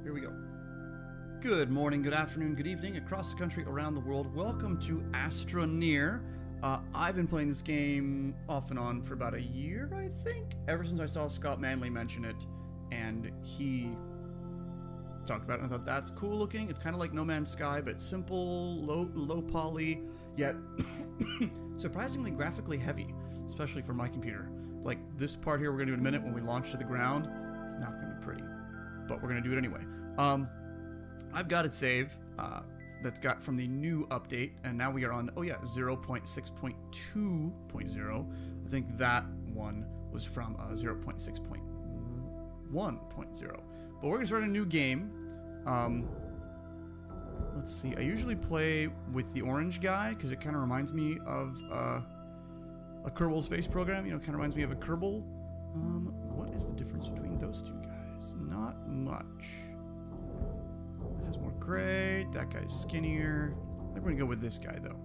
Here we go. Good morning, good afternoon, good evening, across the country, around the world. Welcome to Astroneer. I've been playing this game off and on for about a year, I think. Ever since I saw Scott Manley mention it, and he talked about it, and I thought, that's cool looking. It's kind of like No Man's Sky, but simple, low poly, yet surprisingly graphically heavy, especially for my computer. Like this part here we're going to do in a minute when we launch to the ground. It's not going to be pretty, but we're going to do it anyway. I've got a save that's got from the new update, and now we are on, 0.6.2.0. I think that one was from 0.6.1.0. But we're going to start a new game. Let's see. I usually play with the orange guy because it kind of reminds me of a Kerbal Space Program. You know, kind of reminds me of a Kerbal. What is the difference between those two guys? Not much. That has more gray. That guy's skinnier. I think we're going to go with this guy, though.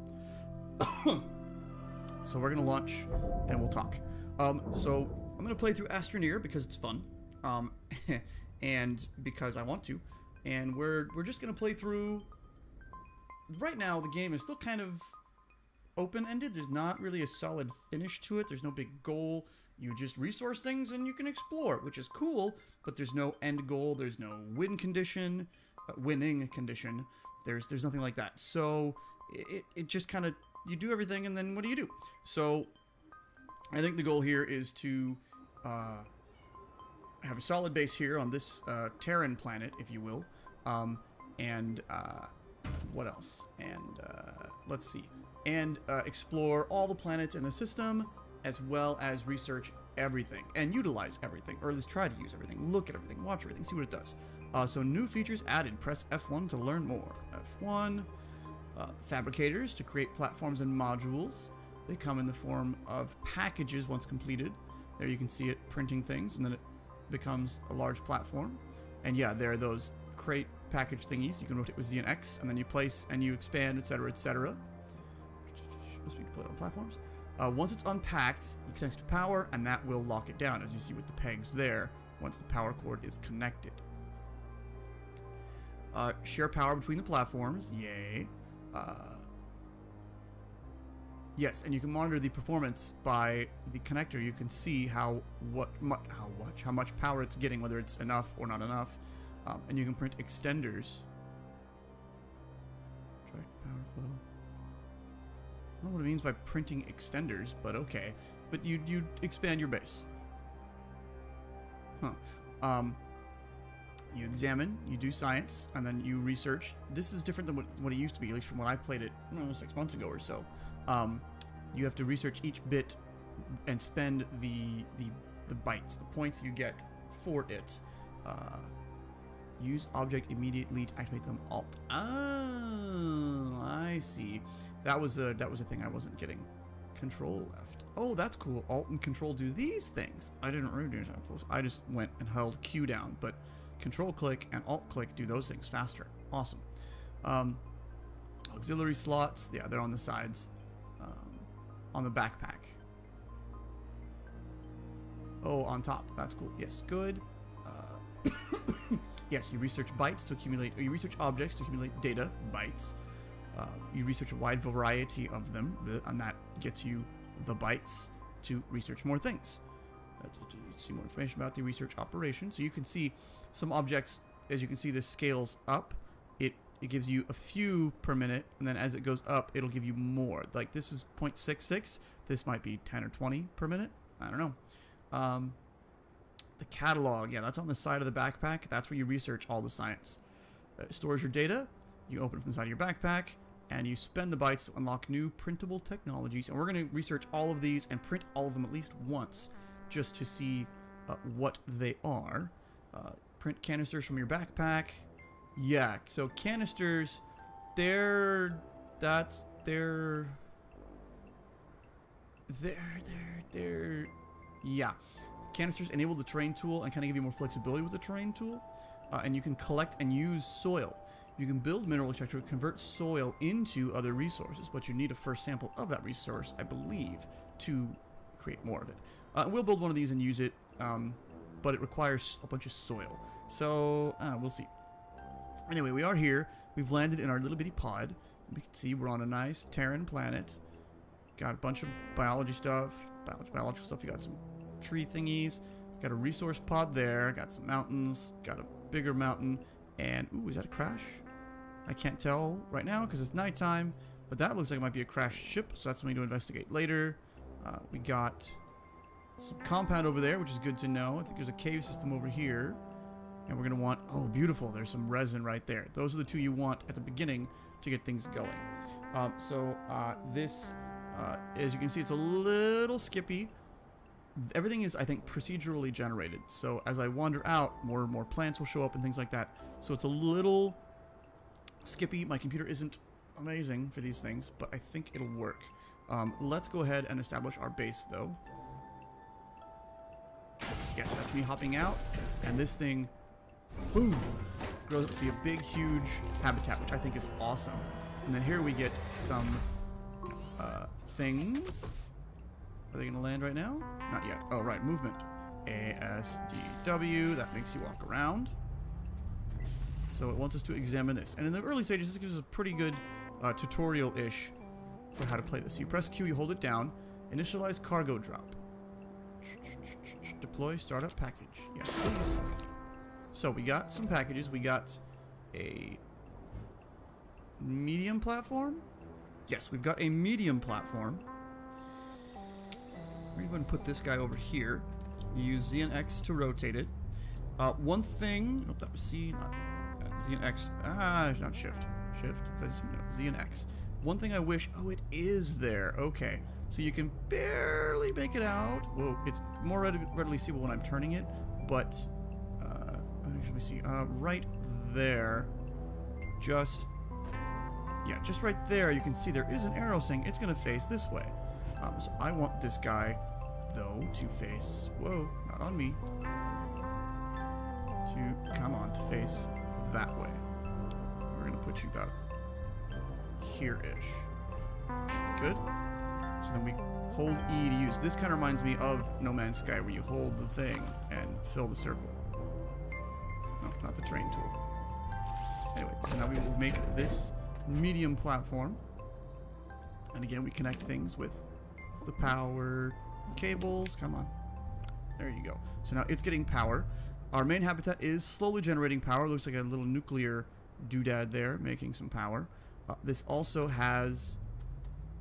So we're going to launch, and we'll talk. So I'm going to play through Astroneer because it's fun. And because I want to. And we're just going to play through. Right now, the game is still kind of open-ended. There's not really a solid finish to it. There's no big goal. You just resource things and you can explore, which is cool, but there's no end goal. There's no winning condition. There's nothing like that. So it just kind of, you do everything and then what do you do? So I think the goal here is to have a solid base here on this Terran planet, if you will. And what else? And let's see. And explore all the planets in the system, as well as research everything and utilize everything, or at least try to use everything, look at everything, watch everything, see what it does. So new features added. Press F1 to learn more. F1. Fabricators to create platforms and modules. They come in the form of packages once completed. There you can see it printing things, and then it becomes a large platform. And yeah, there are those crate package thingies. You can rotate with Z and X, and then you place and you expand, etc., etc. Must be to put it on platforms. Once it's unpacked, you connect to power, and that will lock it down, as you see with the pegs there, once the power cord is connected. Share power between the platforms. Yay. Yes, and you can monitor the performance by the connector. You can see how much power it's getting, whether it's enough or not enough. And you can print extenders. Direct power flow. I don't know what it means by printing extenders, but okay. But you expand your base. Huh. You examine, you do science, and then you research. This is different than what it used to be, at least from when I played it 6 months ago or so. You have to research each bit and spend the bytes, the points you get for it. Use object immediately to activate them. Alt. Oh, I see. That was a thing I wasn't getting. Control left. Oh, that's cool. Alt and Control do these things. I didn't really do that. I just went and held Q down, but Control click and Alt click do those things faster. Awesome. Auxiliary slots. Yeah, they're on the sides. On the backpack. Oh, on top. That's cool. Yes, good. Yes, you research bytes to accumulate, or you research objects to accumulate data, bytes. You research a wide variety of them, and that gets you the bytes to research more things. To see more information about the research operation. So you can see some objects, as you can see, this scales up. It gives you a few per minute, and then as it goes up, it'll give you more. Like this is 0.66. This might be 10 or 20 per minute. I don't know. The catalog, yeah, that's on the side of the backpack. That's where you research all the science. It stores your data. You open it from the side of your backpack, and you spend the bytes to unlock new printable technologies. And we're going to research all of these and print all of them at least once, just to see what they are. Print canisters from your backpack. Yeah, so canisters, they're yeah. Canisters enable the terrain tool and kind of give you more flexibility with the terrain tool. And you can collect and use soil. You can build mineral extractor to convert soil into other resources, but you need a first sample of that resource, I believe, to create more of it. We'll build one of these and use it, but it requires a bunch of soil. So, we'll see. Anyway, we are here. We've landed in our little bitty pod. We can see we're on a nice Terran planet. Got a bunch of biology stuff, biological stuff. You got some tree thingies. Got a resource pod there. Got some mountains. Got a bigger mountain. And, ooh, is that a crash? I can't tell right now because it's nighttime. But that looks like it might be a crashed ship, so that's something to investigate later. We got some compound over there, which is good to know. I think there's a cave system over here. And we're going to want... Oh, beautiful. There's some resin right there. Those are the two you want at the beginning to get things going. This, as you can see, it's a little skippy. Everything is, I think, procedurally generated. So as I wander out, more and more plants will show up and things like that. So it's a little skippy. My computer isn't amazing for these things, but I think it'll work. Let's go ahead and establish our base, though. Yes, that's me hopping out. And this thing... boom, grows up to be a big, huge habitat, which I think is awesome. And then here we get some things. Are they going to land right now? Not yet. Oh, right, movement. ASDW, that makes you walk around. So it wants us to examine this. And in the early stages, this gives us a pretty good tutorial-ish for how to play this. So you press Q, you hold it down, initialize cargo drop. Deploy startup package. Yes, please. So we got some packages. We got a medium platform. Yes, we've got a medium platform. We're going to put this guy over here. Use Z and X to rotate it. One thing... Oh, that was C, not Z and X. Not Shift. Shift. Z and X. One thing I wish... Oh, it is there. Okay. So you can barely make it out. Well, it's more readily seeable when I'm turning it, but... let me see. Right there. Just right there, you can see there is an arrow saying it's going to face this way. So I want this guy, though, to face... Whoa, not on me. To face that way. We're going to put you about here-ish. Should be good. So then we hold E to use. This kind of reminds me of No Man's Sky, where you hold the thing and fill the circle. No, not the terrain tool. Anyway, so now we will make this medium platform. And again, we connect things with the power cables. Come on. There you go. So now it's getting power. Our main habitat is slowly generating power. Looks like a little nuclear doodad there, making some power. This also has...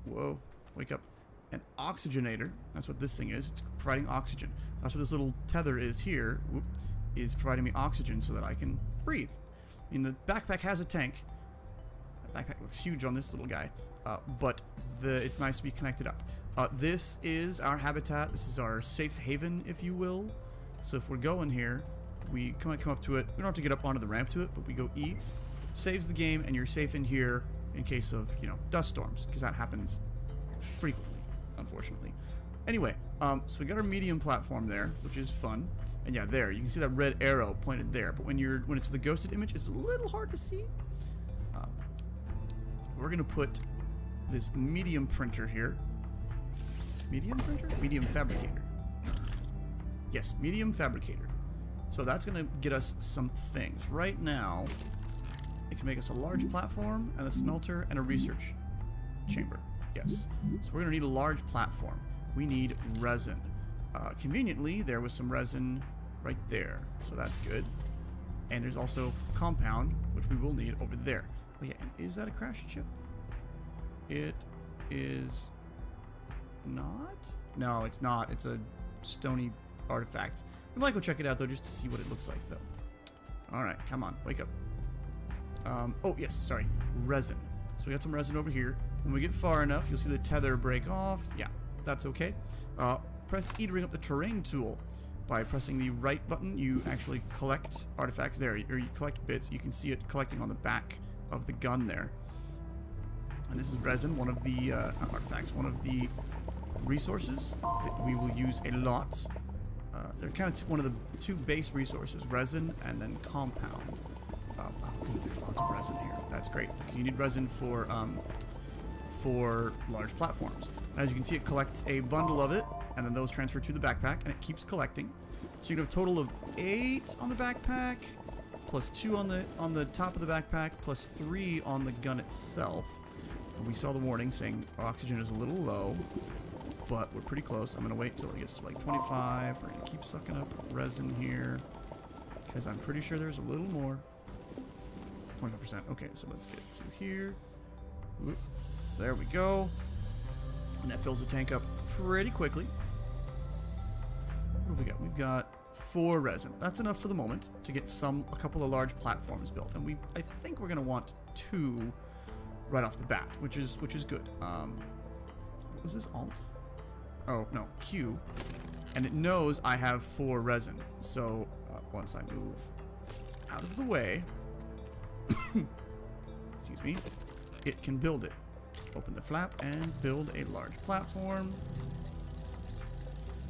Whoa, wake up. An oxygenator. That's what this thing is. It's providing oxygen. That's what this little tether is here. Whoop. Is providing me oxygen so that I can breathe. I mean, the backpack has a tank. The backpack looks huge on this little guy, but it's nice to be connected up. This is our habitat. This is our safe haven, if you will. So if we're going here, we come up to it. We don't have to get up onto the ramp to it, but we go E. Saves the game, and you're safe in here in case of, dust storms, because that happens frequently, unfortunately. Anyway, so we got our medium platform there, which is fun. And yeah, there, you can see that red arrow pointed there. But when it's the ghosted image, it's a little hard to see. We're going to put this medium printer here. Medium printer? Medium fabricator. Yes, medium fabricator. So that's going to get us some things. Right now, it can make us a large platform and a smelter and a research chamber. Yes. So we're going to need a large platform. We need resin. Conveniently, there was some resin right there. So that's good. And there's also compound, which we will need over there. Oh yeah, and is that a crashed ship? It is not? No, it's not. It's a stony artifact. We might go check it out, though, just to see what it looks like, though. Alright, come on. Wake up. Oh, yes, sorry. Resin. So we got some resin over here. When we get far enough, you'll see the tether break off. Yeah, that's okay. Press E to bring up the terrain tool. By pressing the right button, you actually collect artifacts there, or you collect bits. You can see it collecting on the back of the gun there. And this is resin, one of the artifacts, one of the resources that we will use a lot. They're kind of one of the two base resources, resin and then compound. Oh, good, there's lots of resin here. That's great. You need resin for large platforms. As you can see, it collects a bundle of it, and then those transfer to the backpack, and it keeps collecting. So you can have a total of 8 on the backpack. plus 2 on the top of the backpack, plus 3 on the gun itself. And we saw the warning saying oxygen is a little low, but we're pretty close. I'm gonna wait till it gets to like 25. We're gonna keep sucking up resin here, because I'm pretty sure there's a little more. 25%. Okay, so let's get to here. Whoop. There we go. And that fills the tank up pretty quickly. What have we got? We've got 4 resin. That's enough for the moment to get a couple of large platforms built. And I think we're gonna want 2 right off the bat, which is good. What was this, Alt? Oh no, Q. And it knows I have 4 resin. So once I move out of the way, excuse me, it can build it. Open the flap and build a large platform.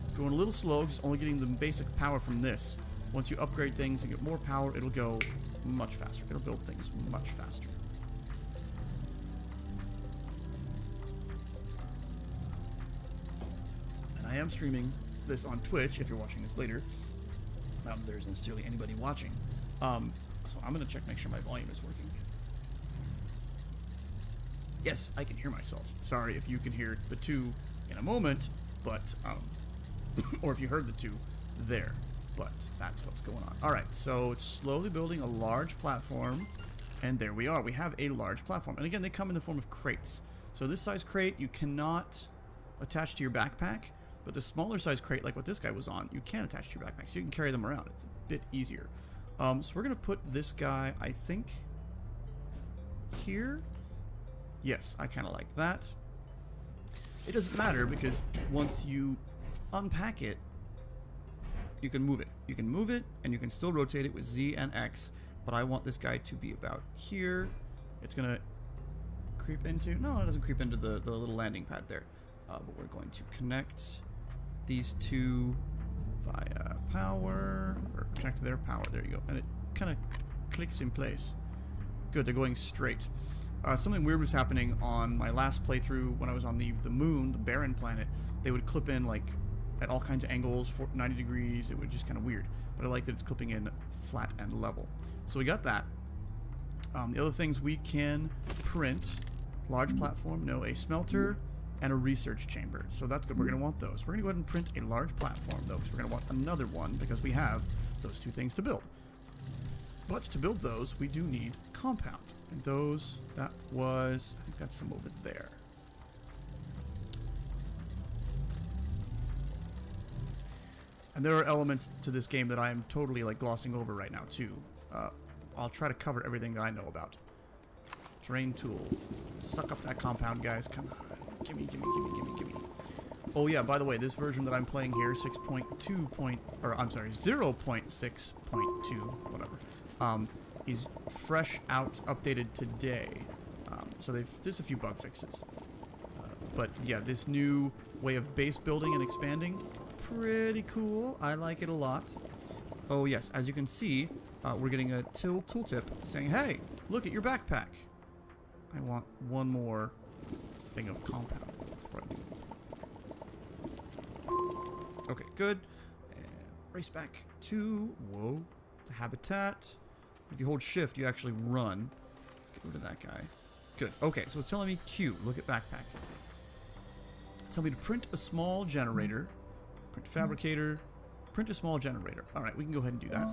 It's going a little slow, just only getting the basic power from this. Once you upgrade things and get more power, it'll go much faster. It'll build things much faster. And I am streaming this on Twitch, if you're watching this later. There isn't necessarily anybody watching. So I'm going to check, make sure my volume is working. Yes, I can hear myself. Sorry if you can hear the 2 in a moment, but, or if you heard the 2 there, but that's what's going on. Alright, so it's slowly building a large platform, and there we are. We have a large platform. And again, they come in the form of crates. So this size crate you cannot attach to your backpack, but the smaller size crate, like what this guy was on, you can attach to your backpack, so you can carry them around. It's a bit easier. So we're going to put this guy, I think, here. Yes, I kind of like that. It doesn't matter because once you unpack it, you can move it. You can move it and you can still rotate it with Z and X, but I want this guy to be about here. It's going to creep into... No, it doesn't creep into the little landing pad there. But we're going to connect these 2 via power, or connect to their power. There you go. And it kind of clicks in place. Good, they're going straight. Something weird was happening on my last playthrough when I was on the moon, the barren planet. They would clip in like at all kinds of angles, 90 degrees. It was just kind of weird. But I like that it's clipping in flat and level. So we got that. The other things we can print: large platform, no, a smelter, and a research chamber. So that's good. We're going to want those. We're going to go ahead and print a large platform, though, because we're going to want another one because we have those 2 things to build. But to build those, we do need compound. And those, that was, I think that's some over there. And there are elements to this game that I am totally like glossing over right now, too. I'll try to cover everything that I know about. Terrain tool. Suck up that compound, guys. Come on. Gimme, gimme, gimme, gimme, gimme. Oh yeah, by the way, this version that I'm playing here, 0.6.2, whatever, is fresh out, updated today. So there's a few bug fixes. But yeah, this new way of base building and expanding, pretty cool. I like it a lot. Oh yes, as you can see, we're getting a tooltip saying, hey, look at your backpack. I want one more thing of compound before I do this. Okay, good. And race back to, whoa, the habitat. If you hold shift, you actually run. Get rid of that guy. Good. Okay, so it's telling me Q. Look at backpack. It's telling me to print a small generator. Print fabricator. Print a small generator. Alright, we can go ahead and do that.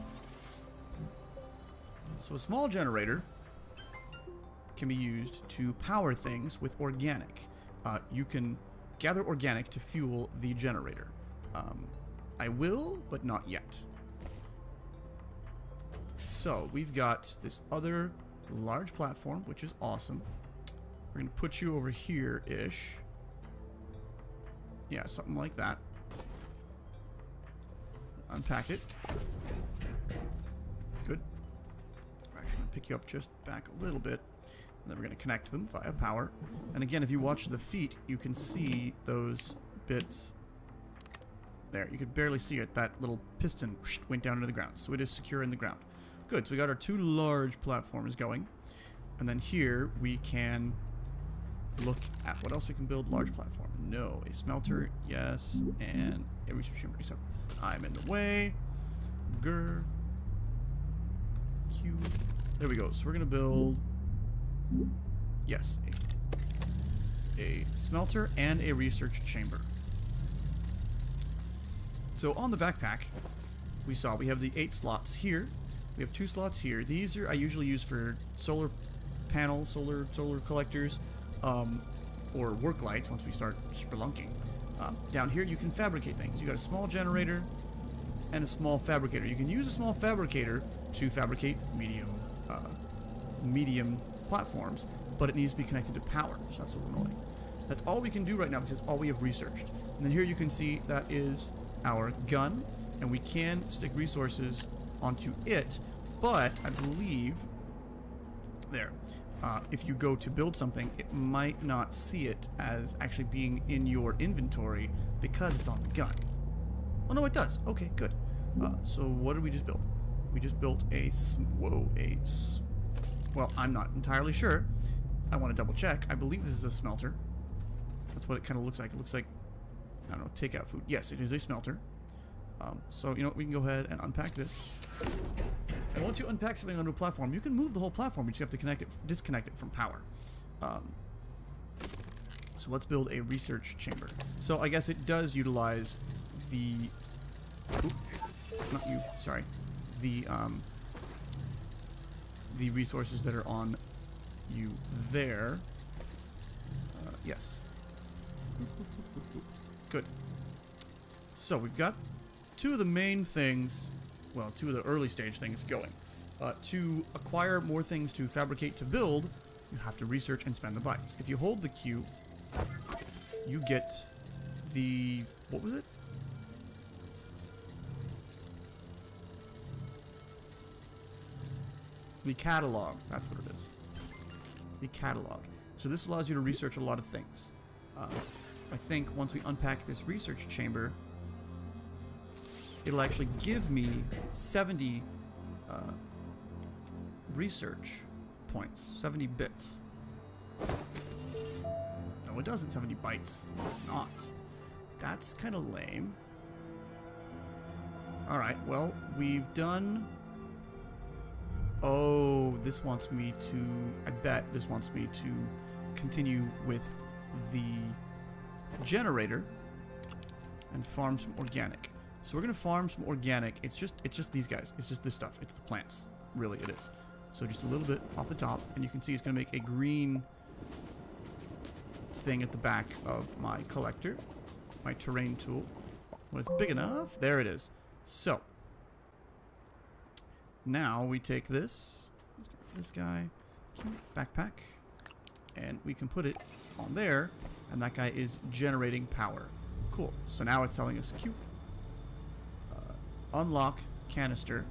So a small generator can be used to power things with organic. You can gather organic to fuel the generator. I will, but not yet. So we've got this other large platform, which is awesome. We're going to put you over here-ish. Yeah, something like that. Unpack it. Good. We're actually going to pick you up just back a little bit. And then we're going to connect them via power. And again, if you watch the feet, you can see those bits. There, you could barely see it. That little piston went down into the ground. So it is secure in the ground. Good, so we got our 2 large platforms going. And then here we can look at what else we can build. Large platform. No. A smelter, yes. And a research chamber, except I'm in the way. Grr. Q. There we go. So we're going to build, yes, a smelter and a research chamber. So on the backpack, we have the 8 slots here. We have 2 slots here. These are I usually use for solar panels, solar collectors, or work lights once we start spelunking. Down here you can fabricate things. You got a small generator and a small fabricator. You can use a small fabricator to fabricate medium platforms, but it needs to be connected to power, so that's a little annoying. That's all we can do right now because it's all we have researched. And then here you can see that is our gun, and we can stick resources onto it, but I believe there, if you go to build something, it might not see it as actually being in your inventory because it's on the gun. Oh no, it does. Okay, good. So what did we just build? We just built well, I'm not entirely sure. I want to double check. I believe this is a smelter. That's what it kind of looks like. It looks like, I don't know, takeout food. Yes, it is a smelter. So, you know what, we can go ahead and unpack this. And once you unpack something onto a platform, you can move the whole platform, but you have to disconnect it from power. So let's build a research chamber. So I guess it does utilize the... not you, sorry. The resources that are on you there. Yes. Good. So we've got 2 of the main things, well, 2 of the early stage things going. To acquire more things to fabricate to build, you have to research and spend the bytes. If you hold the Q, you get the, what was it? The catalog, that's what it is. The catalog. So this allows you to research a lot of things. I think once we unpack this research chamber, it'll actually give me 70 research points, 70 bits. No, it doesn't. 70 bytes. It does not. That's kind of lame. Alright, well, we've done... Oh, this wants me to... I bet this wants me to continue with the generator and farm some organic. So we're going to farm some organic. It's just these guys. It's just this stuff. It's the plants. Really, it is. So just a little bit off the top, and you can see it's going to make a green thing at the back of my collector, my terrain tool. When it's big enough, there it is. So now we take this, let's get rid of this guy, backpack, and we can put it on there, and that guy is generating power. Cool. So now it's telling us Q. Unlock canister.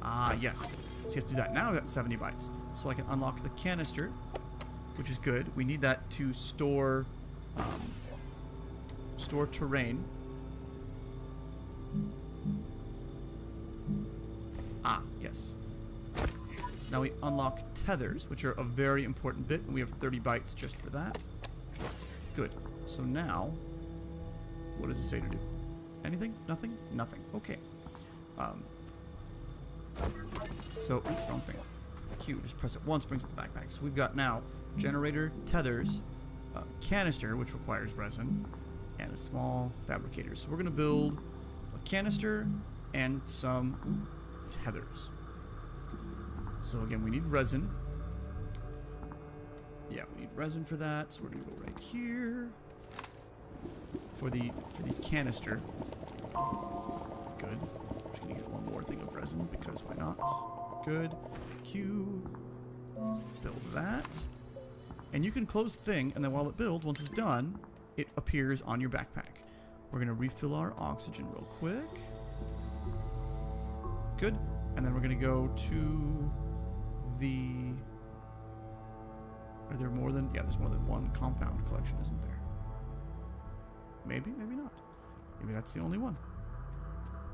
Ah, yes. So you have to do that. Now I've got 70 bytes. So I can unlock the canister, which is good. We need that to store terrain. Ah, yes. So now we unlock tethers, which are a very important bit, and we have 30 bytes just for that. Good. So now, what does it say to do? Anything? Nothing? Nothing. Okay. So, oops, wrong thing. Q, just press it once, brings up the backpack. So we've got now generator, tethers, canister, which requires resin, and a small fabricator. So we're going to build a canister and some tethers. So again, we need resin. Yeah, we need resin for that. So we're going to go right here for the canister. Good. Just going to get one more thing of resin because why not? Good. Q. Build that. And you can close the thing, and then while it builds, once it's done, it appears on your backpack. We're going to refill our oxygen real quick. Good. And then we're going to go to the... Are there more than... Yeah, there's more than one compound collection, isn't there? Maybe, maybe not. Maybe that's the only one.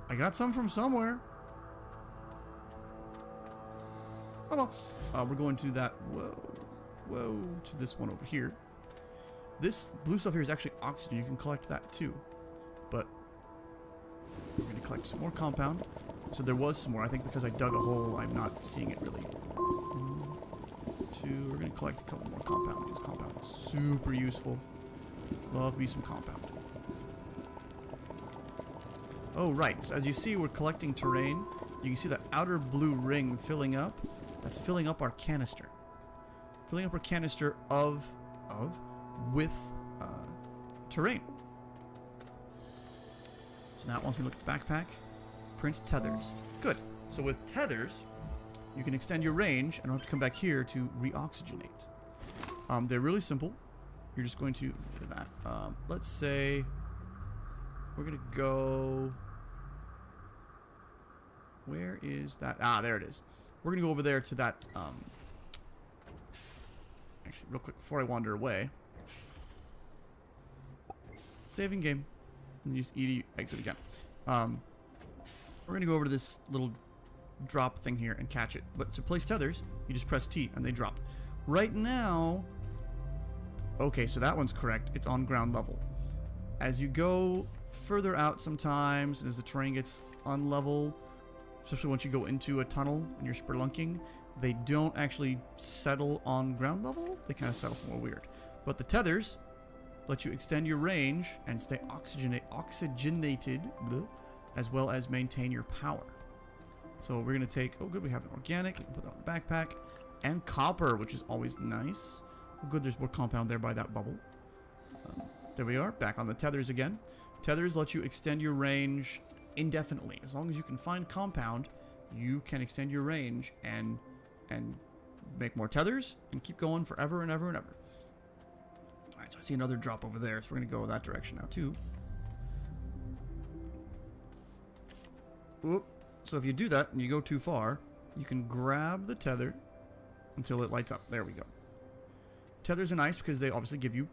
I got some from somewhere. Oh well. We're going to that... Whoa, to this one over here. This blue stuff here is actually oxygen. You can collect that too. But we're going to collect some more compound. So there was some more. I think because I dug a hole, I'm not seeing it really. 1, 2. We're going to collect a couple more compound, because compound is super useful. Love me some compound. Oh, right. So as you see, we're collecting terrain. You can see that outer blue ring filling up. That's filling up our canister. Filling up our canister with terrain. So now once we look at the backpack, print tethers. Good. So with tethers, you can extend your range and don't have to come back here to reoxygenate. They're really simple. You're just going to do that. Let's say we're going to go... Where is that? Ah, there it is. We're going to go over there to that... Actually, real quick, before I wander away. Saving game. And then you just exit again. We're going to go over to this little drop thing here and catch it. But to place tethers, you just press T and they drop. Right now... Okay, so that one's correct. It's on ground level. As you go further out sometimes, and as the terrain gets unlevel, especially once you go into a tunnel and you're spelunking, they don't actually settle on ground level. They kind of settle somewhere weird. But the tethers let you extend your range and stay oxygenated, as well as maintain your power. So we're going to take... Oh, good, we have an organic. We can put that on the backpack. And copper, which is always nice. Good, there's more compound there by that bubble. There we are, back on the tethers again. Tethers let you extend your range indefinitely. As long as you can find compound, you can extend your range and make more tethers and keep going forever and ever and ever. Alright, so I see another drop over there, so we're going to go that direction now too. Whoop. So if you do that and you go too far, you can grab the tether until it lights up. There we go. Tethers are nice because they obviously give you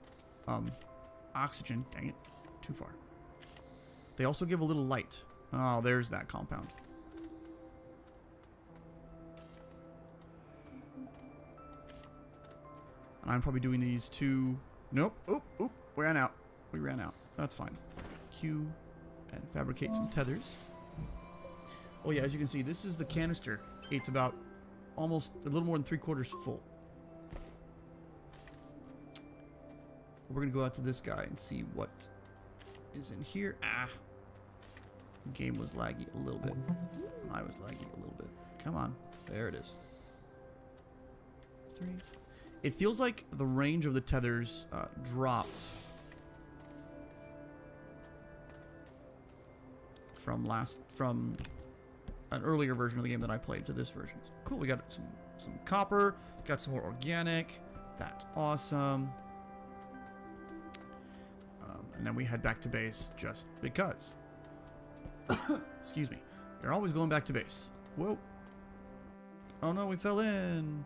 oxygen. Dang it. Too far. They also give a little light. Oh, there's that compound. And I'm probably doing these two... Nope. Oop. We ran out. We ran out. That's fine. Q and fabricate some tethers. Oh yeah, as you can see, this is the canister. It's about almost a little more than 3/4 full. We're going to go out to this guy and see what is in here. Ah. The game was laggy a little bit. I was laggy a little bit. Come on. There it is. 3. It feels like the range of the tethers dropped from an earlier version of the game that I played to this version. Cool, we got some copper, got some more organic. That's awesome. And then we head back to base just because. Excuse me. You're always going back to base. Whoa. Oh no, we fell in.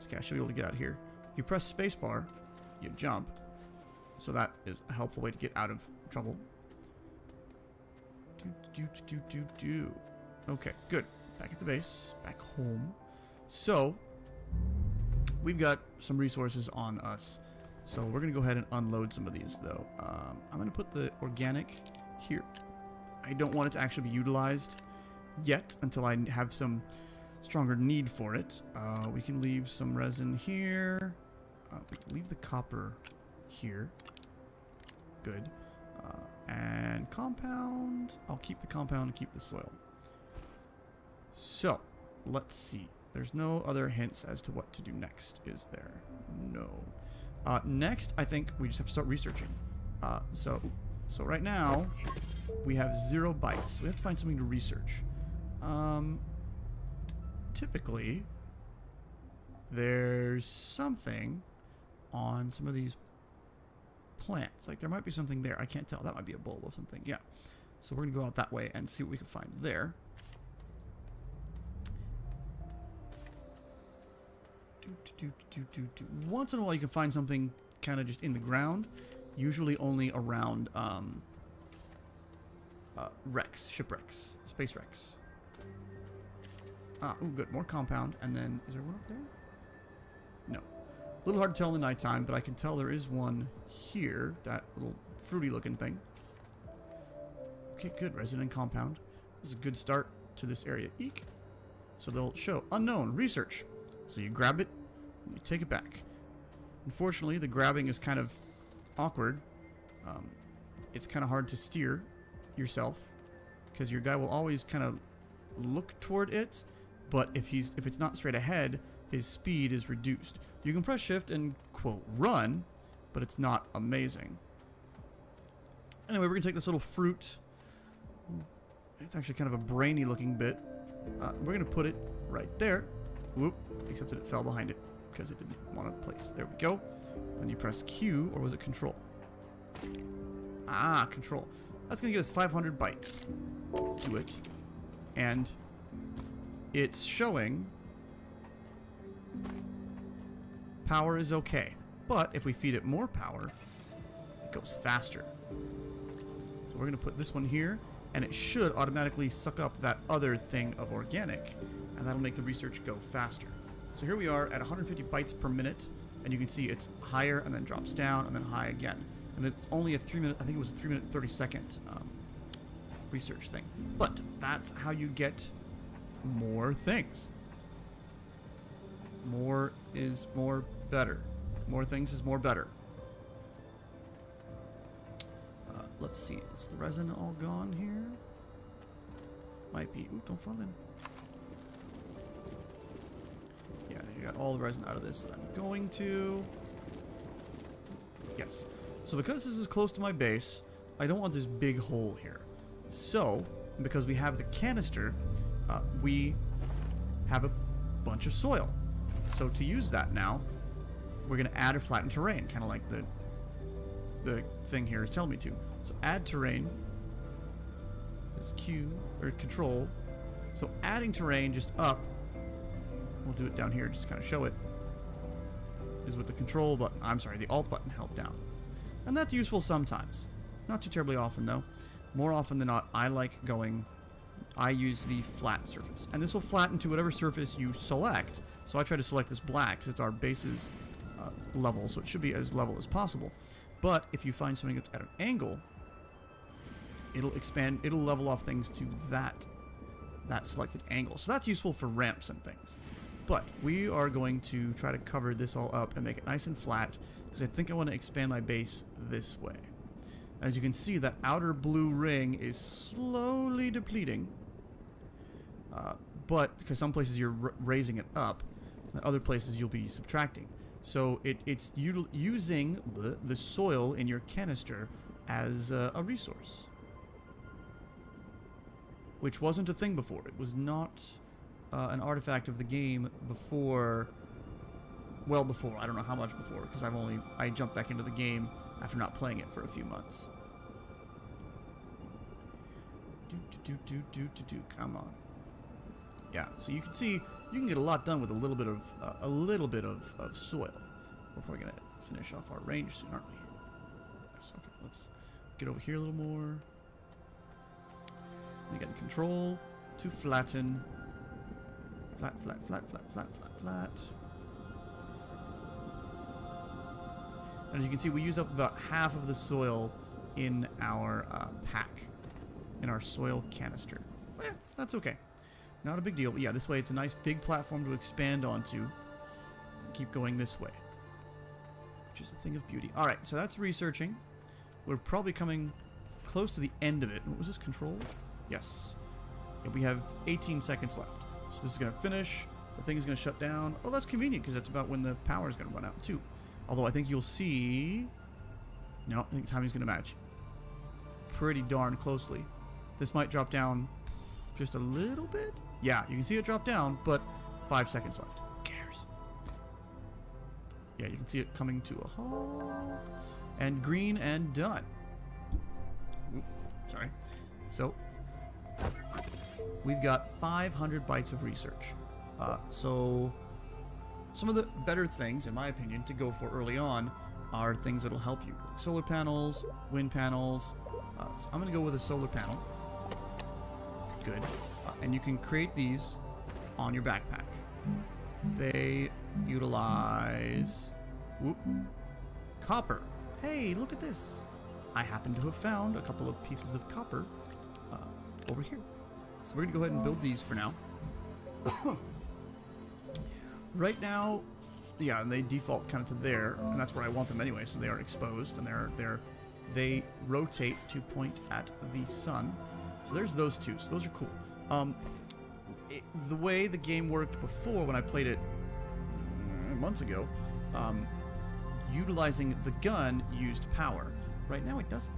Okay, I should be able to get out of here. If you press spacebar, you jump. So that is a helpful way to get out of trouble. Okay, good. Back at the base. Back home. So, we've got some resources on us. So we're going to go ahead and unload some of these, though. I'm going to put the organic here. I don't want it to actually be utilized yet until I have some stronger need for it. We can leave some resin here. We can leave the copper here. Good. And compound. I'll keep the compound and keep the soil. So, let's see. There's no other hints as to what to do next, is there? No. Next, I think we just have to start researching. So right now, we have 0 bytes. So we have to find something to research. Typically, there's something on some of these plants. Like, there might be something there. I can't tell. That might be a bulb or something. Yeah. So we're going to go out that way and see what we can find there. Once in a while you can find something kind of just in the ground, usually only around wrecks, shipwrecks, space wrecks. Ooh, good, more compound. And then, is there one up there? No. A little hard to tell in the nighttime, but I can tell there is one here, that little fruity looking thing. Okay, good, resident compound. This is a good start. to this area. Eek. So they'll show unknown research. So you grab it, and you take it back. Unfortunately, the grabbing is kind of awkward. It's kind of hard to steer yourself because your guy will always kind of look toward it, but if it's not straight ahead, his speed is reduced. You can press shift and quote run, but it's not amazing. Anyway, we're gonna take this little fruit. It's actually kind of a brainy looking bit. We're gonna put it right there. Whoop, except that it fell behind it because it didn't want to place. There we go. Then you press Q, or was it control? Ah, control. That's gonna get us 500 bytes to it. And it's showing power is okay. But if we feed it more power, it goes faster. So we're going to put this one here, and it should automatically suck up that other thing of organic, and that'll make the research go faster. So here we are at 150 bytes per minute, and you can see it's higher and then drops down and then high again. And it's only a 3 minute, I think it was a 3 minute 30 second research thing. But that's how you get more things. More is more better. More things is more better. Let's see, is the resin all gone here? Might be. Ooh, don't fall in. Yeah, I think I got all the resin out of this that I'm going to. Yes. So because this is close to my base, I don't want this big hole here. So, because we have the canister, we have a bunch of soil. So to use that now, we're going to add a flattened terrain, kind of like the thing here is telling me to. So add terrain is Q, or control. So adding terrain just up, we'll do it down here just to kind of show it, is with the control button, I'm sorry, the alt button held down. And that's useful sometimes. Not too terribly often though. More often than not, I use the flat surface. And this will flatten to whatever surface you select. So I try to select this black because it's our base's level, so it should be as level as possible. But if you find something that's at an angle, it'll expand, it'll level off things to that selected angle. So that's useful for ramps and things. But we are going to try to cover this all up and make it nice and flat because I think I want to expand my base this way. As you can see, that outer blue ring is slowly depleting. But because some places you're raising it up, and other places you'll be subtracting. So it's using the soil in your canister as a resource. Which wasn't a thing before. It was not an artifact of the game before. Well, before. I don't know how much before, because I jumped back into the game after not playing it for a few months. Come on. Yeah, so you can see you can get a lot done with a little bit of soil. We're probably gonna finish off our range soon, aren't we? Yes. Okay. Let's get over here a little more. We got the control to flatten. Flat, flat, flat, flat, flat, flat, flat. And as you can see, we use up about half of the soil in our pack, in our soil canister. Well, that's okay. Not a big deal, but yeah, this way it's a nice big platform to expand onto. Keep going this way, which is a thing of beauty. All right, so that's researching. We're probably coming close to the end of it. What was this, control? Yes. Yeah, we have 18 seconds left. So this is going to finish. The thing is going to shut down. Oh, that's convenient because that's about when the power is going to run out too. Although I think you'll see... No, I think timing's going to match pretty darn closely. This might drop down just a little bit. Yeah, you can see it drop down, but 5 seconds left. Who cares? Yeah, you can see it coming to a halt. And green and done. Ooh, sorry. So, we've got 500 bytes of research. So, some of the better things, in my opinion, to go for early on are things that'll help you. Like solar panels, wind panels. So I'm going to go with a solar panel. Good. And you can create these on your backpack. They utilize copper. Hey, look at this. I happen to have found a couple of pieces of copper over here. So we're going to go ahead and build these for now. Right now, yeah, and they default kind of to there, and that's where I want them anyway, so they are exposed, and they rotate to point at the sun. So there's those two, so those are cool. The way the game worked before, when I played it months ago, utilizing the gun used power. Right now it doesn't.